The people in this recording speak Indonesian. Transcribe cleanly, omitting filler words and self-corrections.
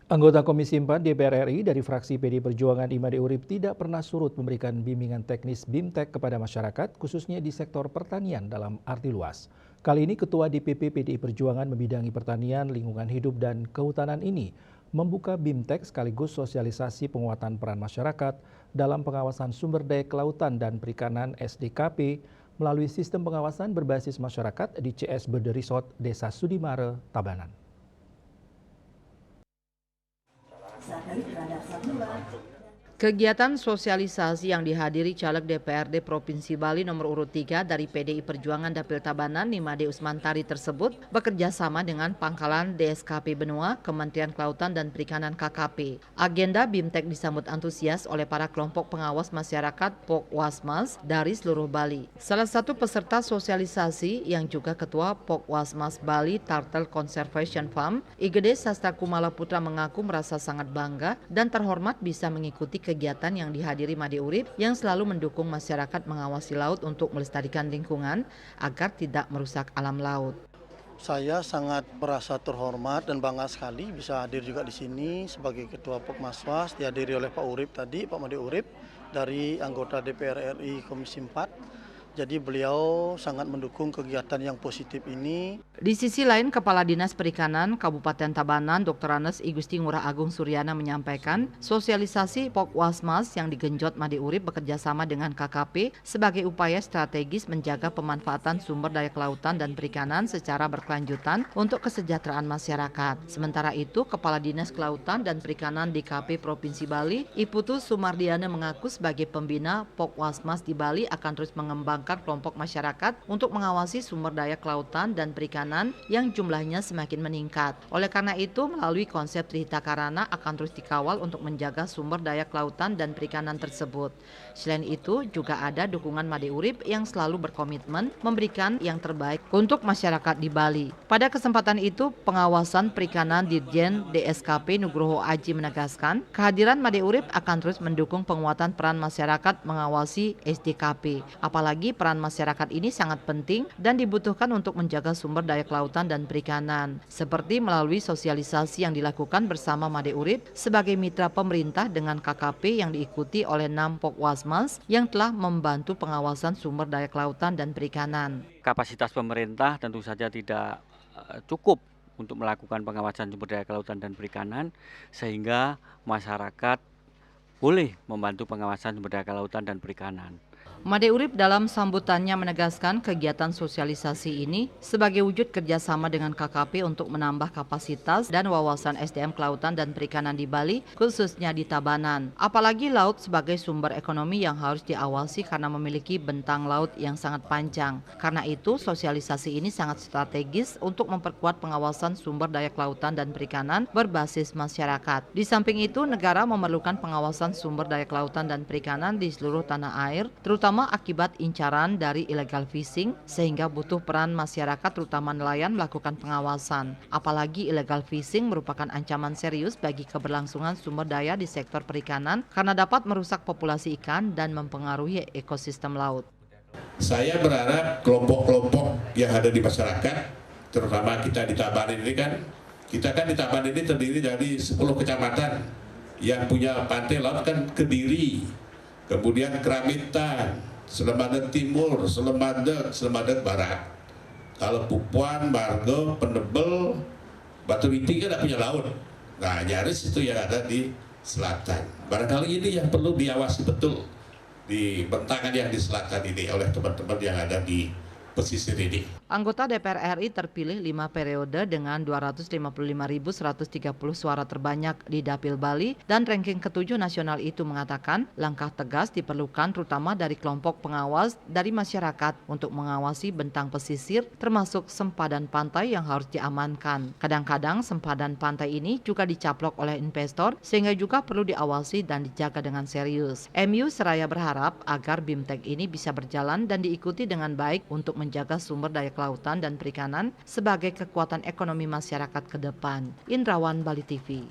Anggota Komisi 4 DPR RI dari fraksi PD Perjuangan Imade Urip tidak pernah surut memberikan bimbingan teknis BIMTEK kepada masyarakat, khususnya di sektor pertanian dalam arti luas. Kali ini Ketua DPP PDI Perjuangan membidangi pertanian, lingkungan hidup, dan kehutanan ini membuka BIMTEK sekaligus sosialisasi penguatan peran masyarakat dalam pengawasan sumber daya kelautan dan perikanan SDKP melalui sistem pengawasan berbasis masyarakat di CS Berde Resort, Desa Sudimare, Tabanan. Kegiatan sosialisasi yang dihadiri caleg DPRD Provinsi Bali nomor urut 3 dari PDI Perjuangan Dapil Tabanan Nimade Usmantari tersebut bekerja sama dengan Pangkalan DSKP Benua, Kementerian Kelautan dan Perikanan KKP. Agenda BIMTEK disambut antusias oleh para kelompok pengawas masyarakat Pokwasmas dari seluruh Bali. Salah satu peserta sosialisasi yang juga Ketua Pokwasmas Bali Turtle Conservation Farm, IGD Sastra Kumala Putra mengaku merasa sangat bangga dan terhormat bisa mengikuti kegiatan yang dihadiri Made Urip yang selalu mendukung masyarakat mengawasi laut untuk melestarikan lingkungan agar tidak merusak alam laut. Saya sangat merasa terhormat dan bangga sekali bisa hadir juga di sini sebagai Ketua Pokmaswas, dihadiri oleh Pak Urip tadi, Pak Made Urip dari anggota DPR RI Komisi 4. Jadi beliau sangat mendukung kegiatan yang positif ini. Di sisi lain, Kepala Dinas Perikanan Kabupaten Tabanan Dr. Anes Igusti Ngurah Agung Suryana menyampaikan sosialisasi Pokwasmas yang digenjot Made Urip bekerjasama dengan KKP sebagai upaya strategis menjaga pemanfaatan sumber daya kelautan dan perikanan secara berkelanjutan untuk kesejahteraan masyarakat. Sementara itu, Kepala Dinas Kelautan dan Perikanan DKP Provinsi Bali, Iputu Sumardiana mengaku sebagai pembina Pokwasmas di Bali akan terus mengembangkan kelompok masyarakat untuk mengawasi sumber daya kelautan dan perikanan yang jumlahnya semakin meningkat. Oleh karena itu, melalui konsep Trihita Karana akan terus dikawal untuk menjaga sumber daya kelautan dan perikanan tersebut. Selain itu, juga ada dukungan Made Urip yang selalu berkomitmen memberikan yang terbaik untuk masyarakat di Bali. Pada kesempatan itu, pengawasan perikanan Dirjen DSKP Nugroho Aji menegaskan, kehadiran Made Urip akan terus mendukung penguatan peran masyarakat mengawasi SDKP. Apalagi peran masyarakat ini sangat penting dan dibutuhkan untuk menjaga sumber daya kelautan dan perikanan, seperti melalui sosialisasi yang dilakukan bersama Made Urip sebagai mitra pemerintah dengan KKP yang diikuti oleh 6 Pokwasmas yang telah membantu pengawasan sumber daya kelautan dan perikanan. Kapasitas pemerintah tentu saja tidak cukup untuk melakukan pengawasan sumber daya kelautan dan perikanan, sehingga masyarakat boleh membantu pengawasan sumber daya kelautan dan perikanan. Made Urip dalam sambutannya menegaskan kegiatan sosialisasi ini sebagai wujud kerjasama dengan KKP untuk menambah kapasitas dan wawasan SDM kelautan dan perikanan di Bali, khususnya di Tabanan. Apalagi laut sebagai sumber ekonomi yang harus diawasi karena memiliki bentang laut yang sangat panjang. Karena itu, sosialisasi ini sangat strategis untuk memperkuat pengawasan sumber daya kelautan dan perikanan berbasis masyarakat. Di samping itu, negara memerlukan pengawasan sumber daya kelautan dan perikanan di seluruh tanah air, terutama akibat incaran dari illegal fishing, sehingga butuh peran masyarakat terutama nelayan melakukan pengawasan. Apalagi illegal fishing merupakan ancaman serius bagi keberlangsungan sumber daya di sektor perikanan karena dapat merusak populasi ikan dan mempengaruhi ekosistem laut. Saya berharap kelompok-kelompok yang ada di masyarakat, terutama kita di Tabanan ini kita di Tabanan ini terdiri dari 10 kecamatan yang punya pantai laut Kediri, kemudian Keramitan, Slemadeg Timur, Slemadeg Barat. Kalau Pupuan, Margo, Pendebel, Batu Inti kan punya laut. Nah, nyaris itu yang ada di selatan. Barangkali ini yang perlu diawasi betul di bentangan yang di selatan ini oleh teman-teman yang ada di pesisir ini. Anggota DPR RI terpilih 5 periode dengan 255.130 suara terbanyak di Dapil Bali dan ranking ke-7 nasional itu mengatakan langkah tegas diperlukan terutama dari kelompok pengawas dari masyarakat untuk mengawasi bentang pesisir termasuk sempadan pantai yang harus diamankan. Kadang-kadang sempadan pantai ini juga dicaplok oleh investor sehingga juga perlu diawasi dan dijaga dengan serius. MU Seraya berharap agar BIMTEK ini bisa berjalan dan diikuti dengan baik untuk menjaga sumber daya kelautan dan perikanan sebagai kekuatan ekonomi masyarakat ke depan. Indrawan, Bali TV.